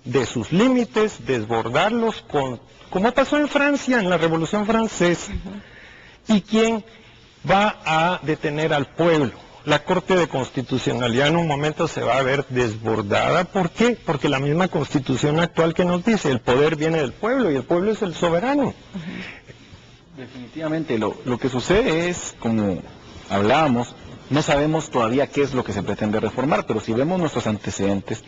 de sus límites, desbordarlos, como pasó en Francia, en la Revolución Francesa. ¿Y quién va a detener al pueblo? La Corte de Constitucionalidad en un momento se va a ver desbordada. ¿Por qué? Porque la misma Constitución actual que nos dice, el poder viene del pueblo y el pueblo es el soberano. Definitivamente, lo que sucede es, como hablábamos, no sabemos todavía qué es lo que se pretende reformar, pero si vemos nuestros antecedentes,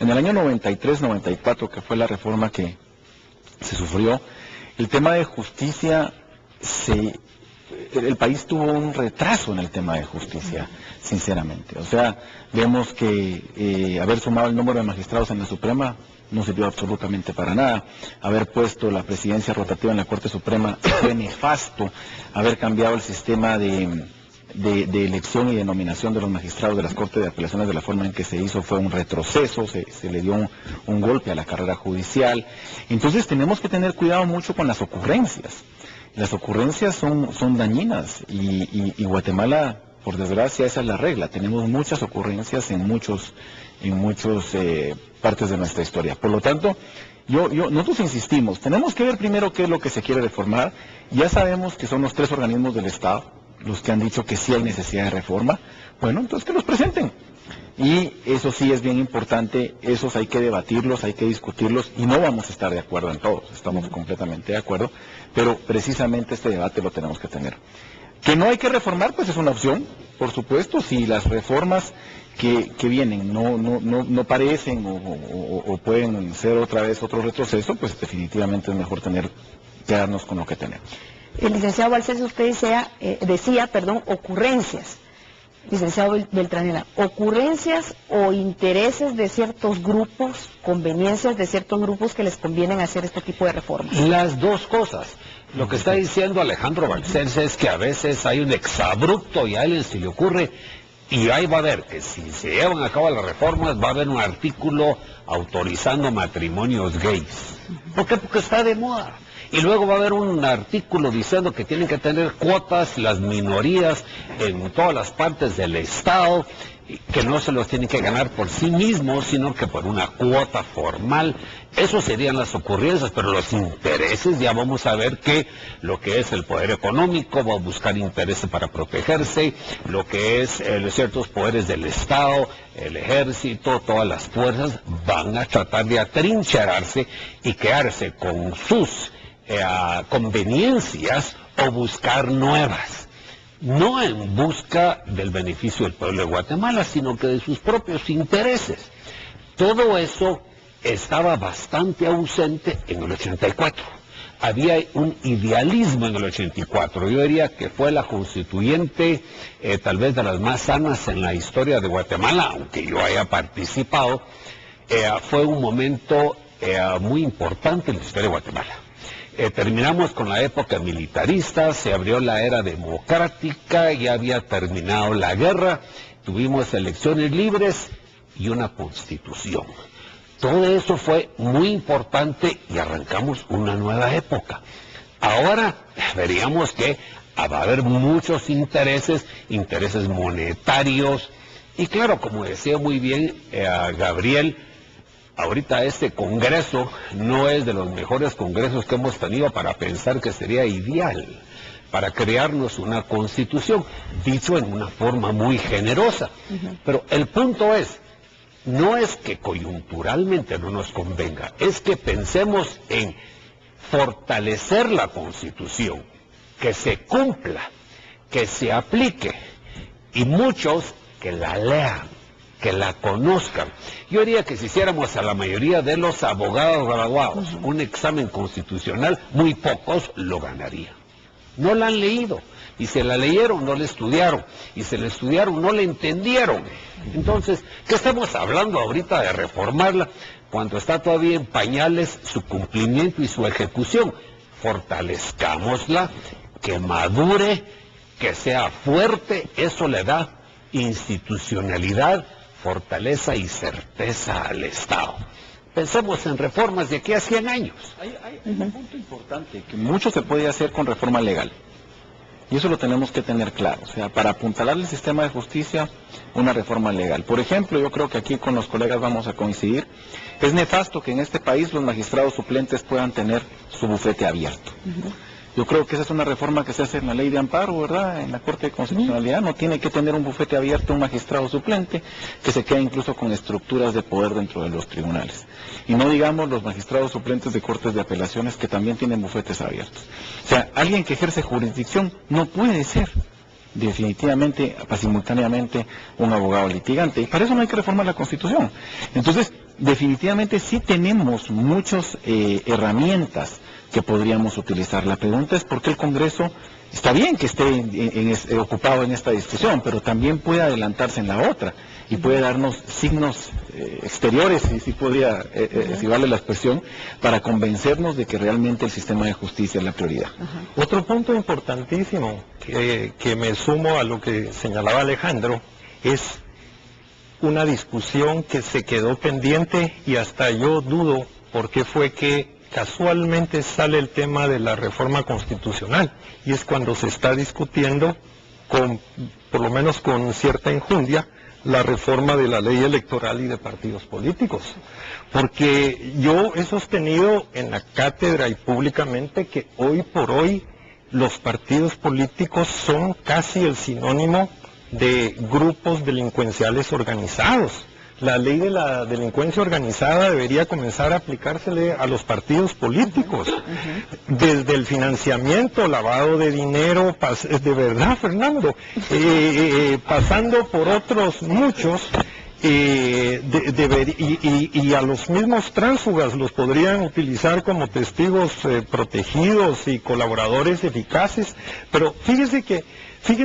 en el año 93-94, que fue la reforma que se sufrió, el tema de justicia el país tuvo un retraso en el tema de justicia, sinceramente. O sea, vemos que haber sumado el número de magistrados en la Suprema no sirvió absolutamente para nada. Haber puesto la presidencia rotativa en la Corte Suprema fue nefasto. Haber cambiado el sistema de elección y de nominación de los magistrados de las Cortes de Apelaciones de la forma en que se hizo fue un retroceso, se le dio un golpe a la carrera judicial. Entonces tenemos que tener cuidado mucho con las ocurrencias. Las ocurrencias son dañinas y Guatemala, por desgracia, esa es la regla. Tenemos muchas ocurrencias en muchas partes de nuestra historia. Por lo tanto, nosotros insistimos, tenemos que ver primero qué es lo que se quiere reformar. Ya sabemos que son los 3 organismos del Estado los que han dicho que sí hay necesidad de reforma. Bueno, entonces que los presenten. Y eso sí es bien importante, esos hay que debatirlos, hay que discutirlos, y no vamos a estar de acuerdo en todos, estamos completamente de acuerdo, pero precisamente este debate lo tenemos que tener. Que no hay que reformar, pues es una opción, por supuesto, si las reformas que vienen no parecen o pueden ser otra vez otro retroceso, pues definitivamente es mejor quedarnos con lo que tenemos. El licenciado Balcells, usted decía, ocurrencias. Licenciado Beltranena, ocurrencias o intereses de ciertos grupos, conveniencias de ciertos grupos que les convienen hacer este tipo de reformas. Las dos cosas. Lo que está diciendo Alejandro Balcells es que a veces hay un exabrupto y a él se le ocurre, y ahí va a haber que si se llevan a cabo las reformas va a haber un artículo autorizando matrimonios gays. ¿Por qué? Porque está de moda. Y luego va a haber un artículo diciendo que tienen que tener cuotas las minorías en todas las partes del Estado, que no se los tienen que ganar por sí mismos, sino que por una cuota formal. Eso serían las ocurrencias, pero los intereses, ya vamos a ver que lo que es el poder económico va a buscar intereses para protegerse, lo que es ciertos poderes del Estado, el ejército, todas las fuerzas van a tratar de atrincherarse y quedarse con sus conveniencias o buscar nuevas, no en busca del beneficio del pueblo de Guatemala, sino que de sus propios intereses. Todo eso estaba bastante ausente en el 84. Había un idealismo en el 84. Yo diría que fue la constituyente tal vez de las más sanas en la historia de Guatemala, aunque yo haya participado. Fue un momento muy importante en la historia de Guatemala. Terminamos con la época militarista, se abrió la era democrática, ya había terminado la guerra, tuvimos elecciones libres y una constitución. Todo eso fue muy importante y arrancamos una nueva época. Ahora veríamos que va a haber muchos intereses monetarios, y claro, como decía muy bien Gabriel, ahorita este Congreso no es de los mejores congresos que hemos tenido para pensar que sería ideal para crearnos una constitución, dicho en una forma muy generosa. Pero el punto es, no es que coyunturalmente no nos convenga, es que pensemos en fortalecer la constitución, que se cumpla, que se aplique, y muchos que la lean, que la conozcan. Yo diría que si hiciéramos a la mayoría de los abogados graduados un examen constitucional, muy pocos lo ganarían. No la han leído, y se la leyeron, no la estudiaron, y se la estudiaron, no la entendieron. Entonces, ¿qué estamos hablando ahorita de reformarla cuando está todavía en pañales su cumplimiento y su ejecución? Fortalezcámosla, que madure, que sea fuerte, eso le da institucionalidad, fortaleza y certeza al Estado. Pensemos en reformas de aquí a 100 años. Hay un punto importante, que mucho se puede hacer con reforma legal. Y eso lo tenemos que tener claro. O sea, para apuntalar el sistema de justicia, una reforma legal. Por ejemplo, yo creo que aquí con los colegas vamos a coincidir. Es nefasto que en este país los magistrados suplentes puedan tener su bufete abierto. Yo creo que esa es una reforma que se hace en la ley de amparo, ¿verdad? En la Corte de Constitucionalidad no tiene que tener un bufete abierto un magistrado suplente que se queda incluso con estructuras de poder dentro de los tribunales. Y no digamos los magistrados suplentes de cortes de apelaciones que también tienen bufetes abiertos. O sea, alguien que ejerce jurisdicción no puede ser definitivamente, simultáneamente, un abogado litigante. Y para eso no hay que reformar la Constitución. Entonces, definitivamente sí tenemos muchas herramientas que podríamos utilizar. La pregunta es por qué el Congreso está bien que esté ocupado en esta discusión, pero también puede adelantarse en la otra y puede darnos signos exteriores, si vale la expresión, para convencernos de que realmente el sistema de justicia es la prioridad. Otro punto importantísimo que me sumo a lo que señalaba Alejandro es una discusión que se quedó pendiente y hasta yo dudo por qué fue que casualmente sale el tema de la reforma constitucional, y es cuando se está discutiendo, por lo menos con cierta enjundia, la reforma de la ley electoral y de partidos políticos. Porque yo he sostenido en la cátedra y públicamente que hoy por hoy los partidos políticos son casi el sinónimo de grupos delincuenciales organizados. La ley de la delincuencia organizada debería comenzar a aplicársele a los partidos políticos, desde el financiamiento, lavado de dinero, de verdad, Fernando, pasando por otros muchos, y a los mismos tránsfugas los podrían utilizar como testigos protegidos y colaboradores eficaces, pero fíjense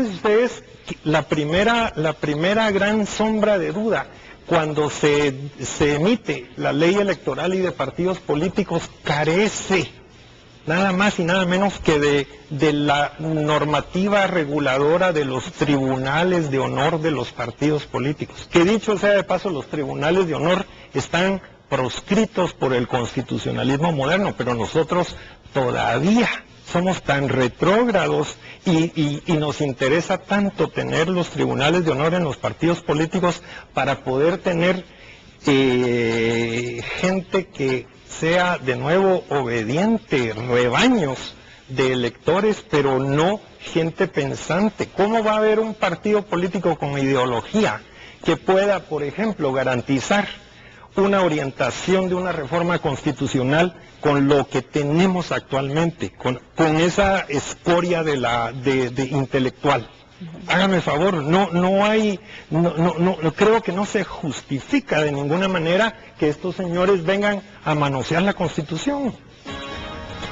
ustedes, la primera gran sombra de duda, cuando se emite la ley electoral y de partidos políticos, carece nada más y nada menos que de la normativa reguladora de los tribunales de honor de los partidos políticos. Que dicho sea de paso, los tribunales de honor están proscritos por el constitucionalismo moderno, pero nosotros todavía somos tan retrógrados y nos interesa tanto tener los tribunales de honor en los partidos políticos para poder tener gente que sea de nuevo obediente, rebaños de electores, pero no gente pensante. ¿Cómo va a haber un partido político con ideología que pueda, por ejemplo, garantizar una orientación de una reforma constitucional con lo que tenemos actualmente, con esa escoria de intelectual? Hágame favor, no creo que no se justifica de ninguna manera que estos señores vengan a manosear la Constitución.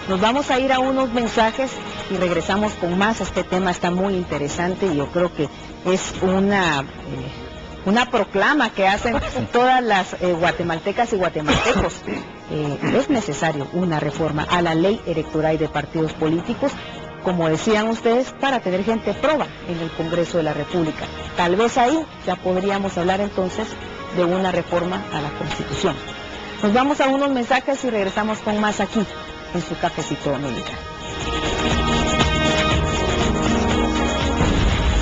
Nos vamos a ir a unos mensajes y regresamos con más. Este tema está muy interesante y yo creo que es una proclama que hacen todas las guatemaltecas y guatemaltecos. Es necesario una reforma a la ley electoral y de partidos políticos, como decían ustedes, para tener gente proba en el Congreso de la República. Tal vez ahí ya podríamos hablar entonces de una reforma a la Constitución. Nos vamos a unos mensajes y regresamos con más aquí, en su Cafecito Dominicano.